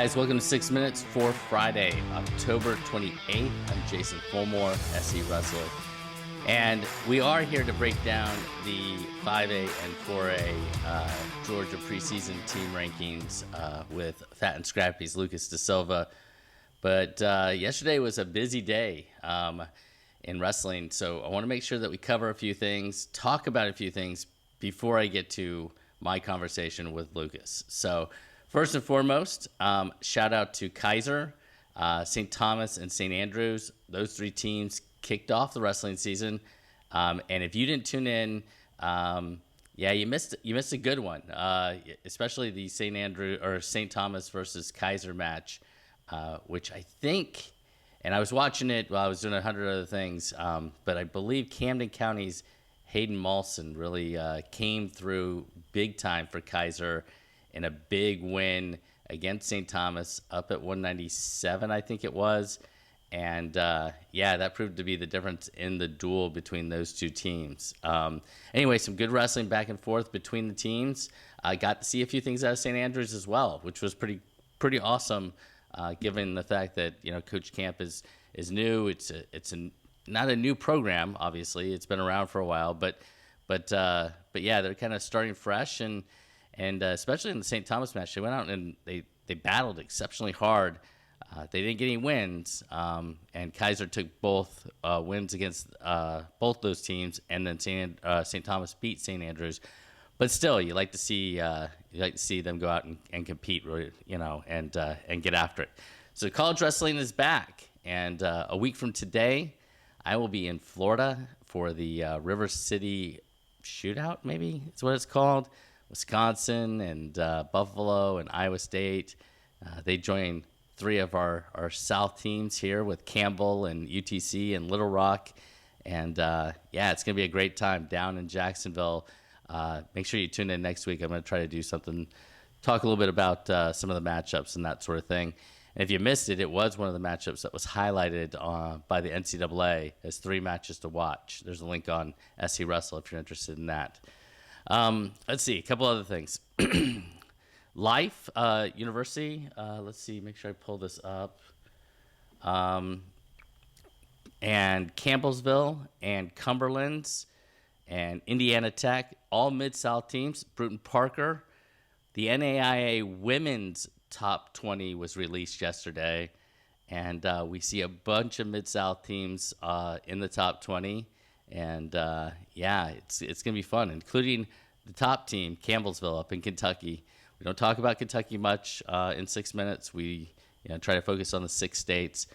guys, welcome to 6 Minutes for Friday, October 28th. I'm Jason Fulmore, SE Wrestler. And we are here to break down the 5A and 4A Georgia preseason team rankings with Fat and Scrappy's Lucas Da Silva. But yesterday was a busy day in wrestling, so I want to make sure that we cover a few things, talk about a few things before I get to my conversation with Lucas. So first and foremost, shout out to Kaiser, St. Thomas, and St. Andrews. Those three teams kicked off the wrestling season, and if you didn't tune in, you missed a good one, especially the St. Thomas versus Kaiser match, which I think, and I was watching it while I was doing 100 other things, but I believe Camden County's Hayden Malson really came through big time for Kaiser in a big win against St. Thomas up at 197, I think it was. And that proved to be the difference in the duel between those two teams. Anyway, some good wrestling back and forth between the teams. I got to see a few things out of St. Andrews as well, which was pretty awesome, given the fact that Coach Camp is new. It's not a new program, obviously. It's been around for a while, but yeah, they're kind of starting fresh, and especially in the St. Thomas match, they went out and they battled exceptionally hard. They didn't get any wins, and Kaiser took both wins against both those teams, and then St. Thomas beat St. Andrews. But still, you like to see them go out and compete, and get after it. So college wrestling is back, and a week from today, I will be in Florida for the River City Shootout. Maybe is what it's called. Wisconsin and Buffalo and Iowa State. They join three of our South teams here with Campbell and UTC and Little Rock. And it's going to be a great time down in Jacksonville. Make sure you tune in next week. I'm going to try to do something, talk a little bit about some of the matchups and that sort of thing. And if you missed it, it was one of the matchups that was highlighted by the NCAA as 3 matches to watch. There's a link on SC Wrestle if you're interested in that. Let's see, a couple other things. Life University, let's see, make sure I pull this up. And Campbellsville and Cumberland's and Indiana Tech, all Mid-South teams. Bruton Parker, the NAIA Women's Top 20 was released yesterday, and we see a bunch of Mid-South teams in the top 20. And it's going to be fun, including the top team, Campbellsville, up in Kentucky. We don't talk about Kentucky much in 6 minutes. We try to focus on the 6 states,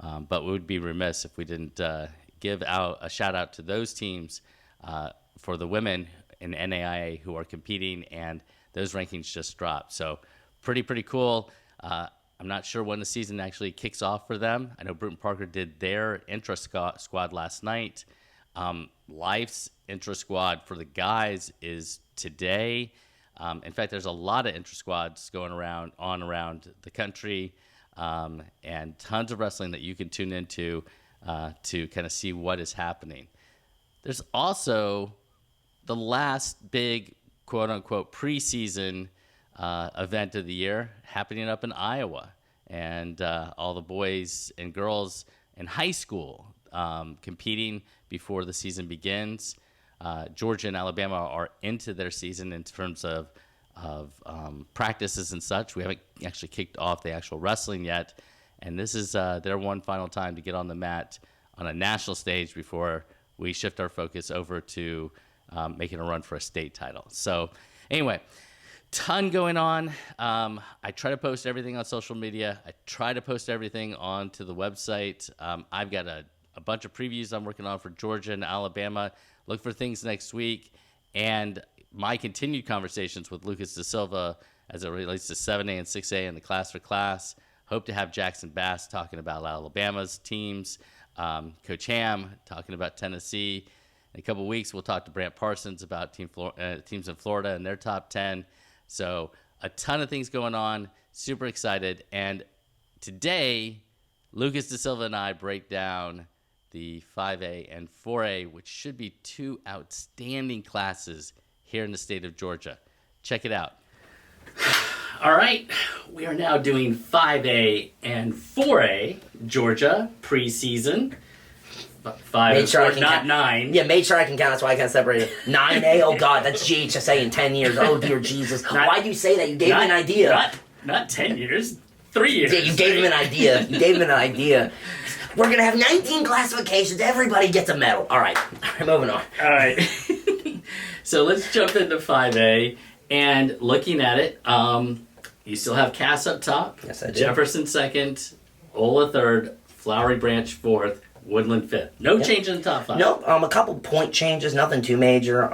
but we would be remiss if we didn't give out a shout out to those teams for the women in NAIA who are competing, and those rankings just dropped. So pretty cool. I'm not sure when the season actually kicks off for them. I know Bruton Parker did their intra-squad last night. Life's intra-squad for the guys is today. In fact, there's a lot of intra-squads going around the country, and tons of wrestling that you can tune into to kind of see what is happening. There's also the last big quote-unquote preseason event of the year happening up in Iowa, and all the boys and girls in high school competing before the season begins. Georgia and Alabama are into their season in terms of practices and such. We haven't actually kicked off the actual wrestling yet, and this is their one final time to get on the mat on a national stage before we shift our focus over to making a run for a state title. So anyway, ton going on. I try to post everything on social media. I try to post everything onto the website. I've got a bunch of previews I'm working on for Georgia and Alabama. Look for things next week. And my continued conversations with Lucas Da Silva as it relates to 7A and 6A and the class for class. Hope to have Jackson Bass talking about Alabama's teams. Coach Ham talking about Tennessee. In a couple of weeks, we'll talk to Brant Parsons about teams in Florida and their top 10. So a ton of things going on. Super excited. And today, Lucas Da Silva and I break down the 5A and 4A, which should be 2 outstanding classes here in the state of Georgia. Check it out. All right, we are now doing 5A and 4A Georgia preseason. 5 and 4, not 9. Yeah, made sure I can count. That's why I kind of separated. 9A, oh God, that's GHSA in 10 years. Oh dear Jesus. Why do you say that? You gave him an idea. Not 10 years, 3 years. Yeah, you gave him an idea. We're going to have 19 classifications. Everybody gets a medal. All right, moving on. All right. So let's jump into 5A. And looking at it, you still have Cass up top. Yes, I do. Jefferson second, Ola third, Flowery Branch fourth, Woodland fifth. No change in the top 5. Nope. A couple point changes, nothing too major.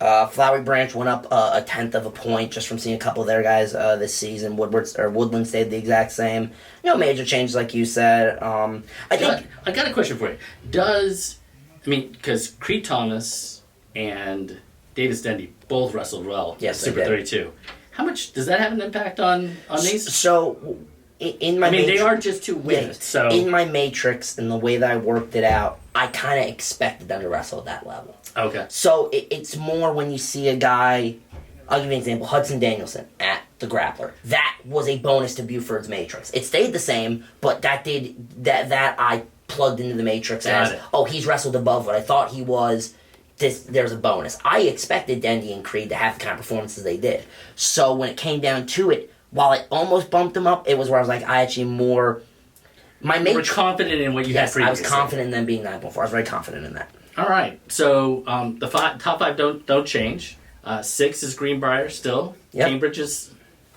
Flowery Branch went up a tenth of a point just from seeing a couple of their guys this season. Woodland stayed the exact same. No major changes, like you said. I got a question for you. Because Creed Thomas and Davis Dendy both wrestled well. Yes, Super 32. How much does that have an impact on these? So, in my they are just 2 wins. So in my matrix and the way that I worked it out, I kind of expected them to wrestle at that level. Okay. So it's more when you see a guy. I'll give you an example. Hudson Danielson at the Grappler. That was a bonus to Buford's matrix. It stayed the same, but that I plugged into the matrix he's wrestled above what I thought he was. There's a bonus. I expected Dendy and Creed to have the kind of performances they did. So when it came down to it, while it almost bumped them up, it was where I was like, I actually more... You were confident in what you had previously. I was confident in them being 9.4. I was very confident in that. All right. So the top 5 don't change. 6 is Greenbrier still. Yep. Cambridge is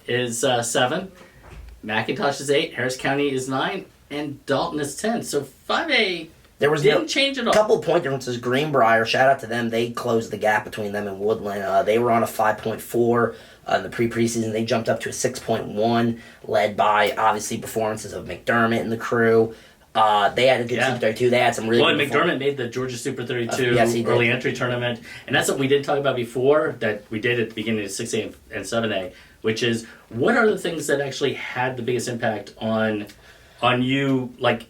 7. McIntosh is 8. Harris County is 9. And Dalton is 10. So 5A... Didn't change at all. A couple of point differences. Greenbrier, shout out to them. They closed the gap between them and Woodland. They were on a 5.4 in the preseason. They jumped up to a 6.1, led by, obviously, performances of McDermott and the crew. They had a good Super 32. They had some really good McDermott made the Georgia Super 32 early entry tournament. And that's what we didn't talk about before that we did at the beginning of 6A and 7A, which is what are the things that actually had the biggest impact on you, like...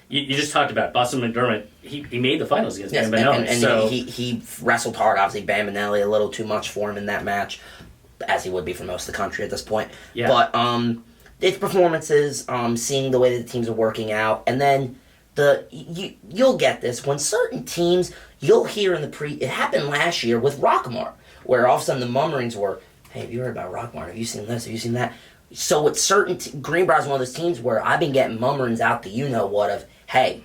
You just talked about Boston McDermott. He made the finals against Bambinelli. And he wrestled hard. Obviously, Bambinelli a little too much for him in that match, as he would be for most of the country at this point. Yeah. But its performances, seeing the way that the teams are working out, and then you'll get this when certain teams you'll hear in the It happened last year with Rockmart, where all of a sudden the mummerings were, "Hey, have you heard about Rockmart? Have you seen this? Have you seen that?" So with certain Greenbrier's one of those teams where I've been getting mummerings out the you-know-what of, hey,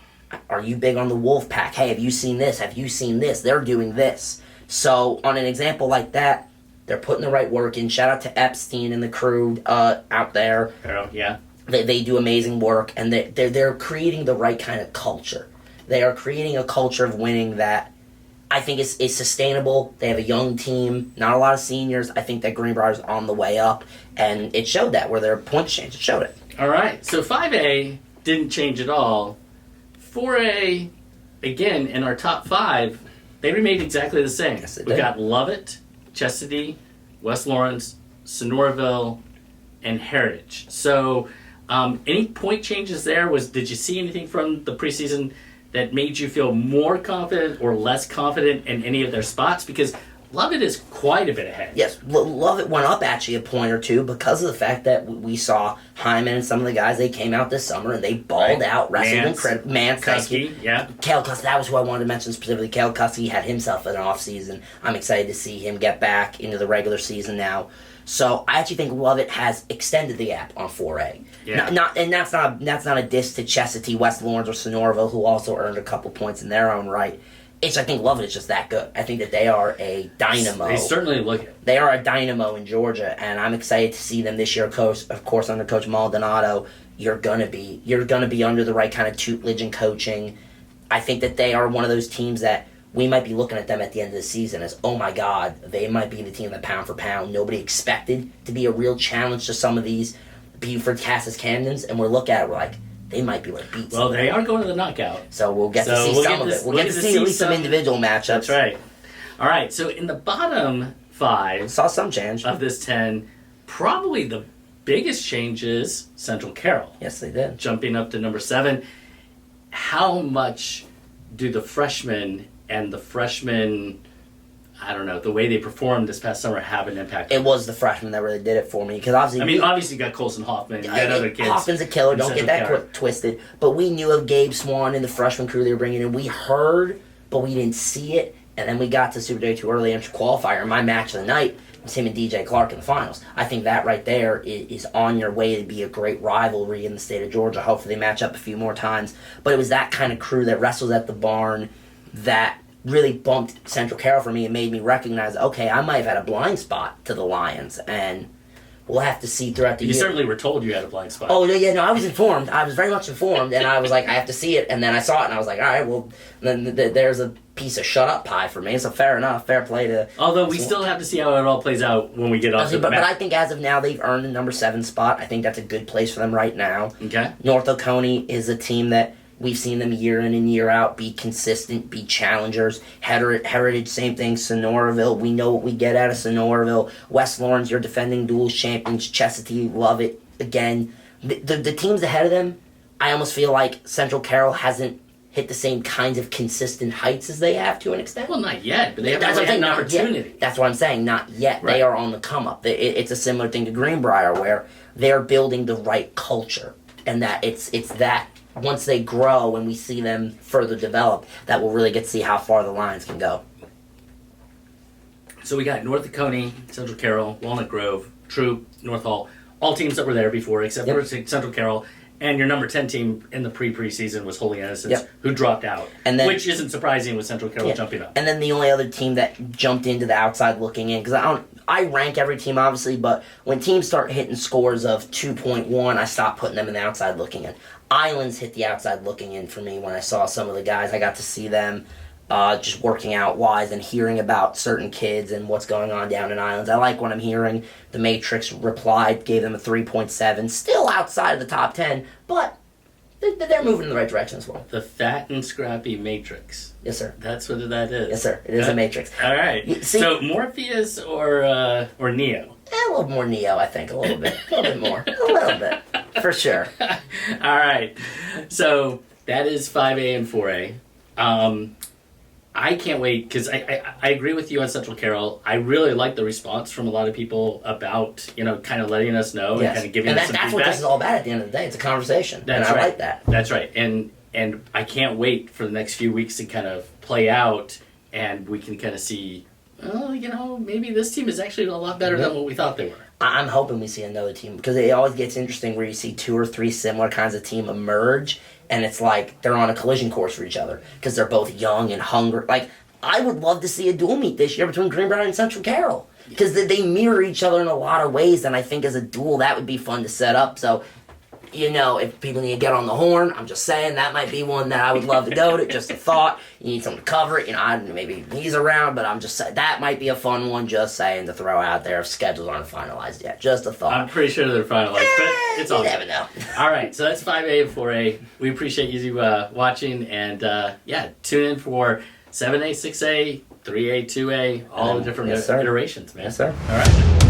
are you big on the Wolf Pack? Hey, have you seen this? Have you seen this? They're doing this. So on an example like that, they're putting the right work in. Shout out to Epstein and the crew out there. Yeah. They do amazing work, and they're creating the right kind of culture. They are creating a culture of winning that I think is sustainable. They have a young team, not a lot of seniors. I think that Greenbrier's on the way up, and it showed that where their points changed. It showed it. All right. So 5A didn't change at all. 4A, again, in our top 5, they remained exactly the same. Yes, We've got Lovett, Chesadee, West Lawrence, Sonoraville, and Heritage. So any point changes there? Did you see anything from the preseason that made you feel more confident or less confident in any of their spots? Because Lovett is quite a bit ahead. Yes, Lovett went up actually a point or two because of the fact that we saw Hyman and some of the guys, they came out this summer and they balled out, wrestled incredible. Mance, Kusky, yeah. Cale Kusky, that was who I wanted to mention specifically. Cale Kusky had himself an off season. I'm excited to see him get back into the regular season now. So I actually think Lovett has extended the gap on 4A. Yeah. And that's not a diss to Chesadee, West Lawrence, or Sonoraville, who also earned a couple points in their own right. I think Lovett is just that good. I think that they are a dynamo. They certainly look it. They are a dynamo in Georgia, and I'm excited to see them this year. Of course, under Coach Maldonado, you're gonna be under the right kind of tutelage and coaching. I think that they are one of those teams that we might be looking at them at the end of the season as, oh my God, they might be the team that pound for pound nobody expected to be a real challenge to some of these Buford, Cassis, Camdens, and we're looking at it, we're like, they might be like beats. Well, they are going to the knockout. So we'll get to see some of it. We'll get to see at least some individual matchups. That's right. All right, so in the bottom 5 saw some change of this 10, probably the biggest change is Central Carroll. Yes, they did. Jumping up to number 7. How much do the freshmen and the freshman I don't know, the way they performed this past summer have an impact. It was the freshmen that really did it for me because obviously. I mean, obviously you got Colson Hoffman, you got other kids. Hoffman's a killer. Don't get that twisted. But we knew of Gabe Swan and the freshman crew they were bringing in. We heard, but we didn't see it. And then we got to Super J2 early entry qualifier. And my match of the night was him and DJ Clark in the finals. I think that right there is on your way to be a great rivalry in the state of Georgia. Hopefully they match up a few more times. But it was that kind of crew that wrestled at the barn that really bumped Central Carroll for me and made me recognize, okay, I might have had a blind spot to the Lions. And we'll have to see throughout the year. You certainly were told you had a blind spot. Oh, yeah, no, I was informed. I was very much informed, and I was like, I have to see it. And then I saw it, and I was like, all right, well, then there's a piece of shut-up pie for me. So fair enough, fair play to... Although we still have to see how it all plays out when we get off the But I think as of now, they've earned the number 7 spot. I think that's a good place for them right now. Okay. North Oconee is a team that we've seen them year in and year out be consistent, be challengers. Heritage, same thing. Sonoraville, we know what we get out of Sonoraville. West Lawrence, your defending duals champions. Chestatee, love it. Again, the teams ahead of them, I almost feel like Central Carroll hasn't hit the same kinds of consistent heights as they have to an extent. Well, not yet, but they haven't really had an opportunity. That's what I'm saying, not yet. Right. They are on the come up. It's a similar thing to Greenbrier where they're building the right culture, and that it's that once they grow and we see them further develop, that we'll really get to see how far the Lions can go. So we got North Oconee, Central Carroll, Walnut Grove, Troop, North Hall, all teams that were there before except for Central Carroll. And your number 10 team in the preseason was Holy Innocents, who dropped out, and then, which isn't surprising with Central Carroll jumping up. And then the only other team that jumped into the outside looking in, because I rank every team obviously, but when teams start hitting scores of 2.1, I stop putting them in the outside looking in. Islands hit the outside looking in for me when I saw some of the guys. I got to see them just working out wise and hearing about certain kids and what's going on down in Islands. I like what I'm hearing. The Matrix replied, gave them a 3.7. Still outside of the top 10, but they're moving in the right direction as well. The Fat and Scrappy Matrix. Yes, sir. That's what that is. Yes, sir. It is a Matrix. All right. So Morpheus or Neo? A little more Neo, I think. A little bit. A little bit more. A little bit. For sure. All right. So that is 5A and 4A. I can't wait because I agree with you on Central Carroll. I really like the response from a lot of people about, kind of letting us know and kind of giving us some feedback. That's what this is all about at the end of the day. It's a conversation. That's and right. I like that. That's right. And I can't wait for the next few weeks to kind of play out and we can kind of see, maybe this team is actually a lot better than what we thought they were. I'm hoping we see another team because it always gets interesting where you see 2 or 3 similar kinds of team emerge. And it's like they're on a collision course for each other because they're both young and hungry. Like, I would love to see a dual meet this year between Greenbrier and Central Carroll because they mirror each other in a lot of ways. And I think as a duel, that would be fun to set up. So, if people need to get on the horn, I'm just saying that might be one that I would love to go to. Just a thought. You need someone to cover it. Maybe he's around, but I'm just saying that might be a fun one. Just saying to throw out there if schedules aren't finalized yet. Just a thought. I'm pretty sure they're finalized, but it's all you never know. All right, so that's 5A and 4A. We appreciate you watching, and tune in for 7A, 6A, 3A, 2A, all the different iterations, man. Yes, sir. All right.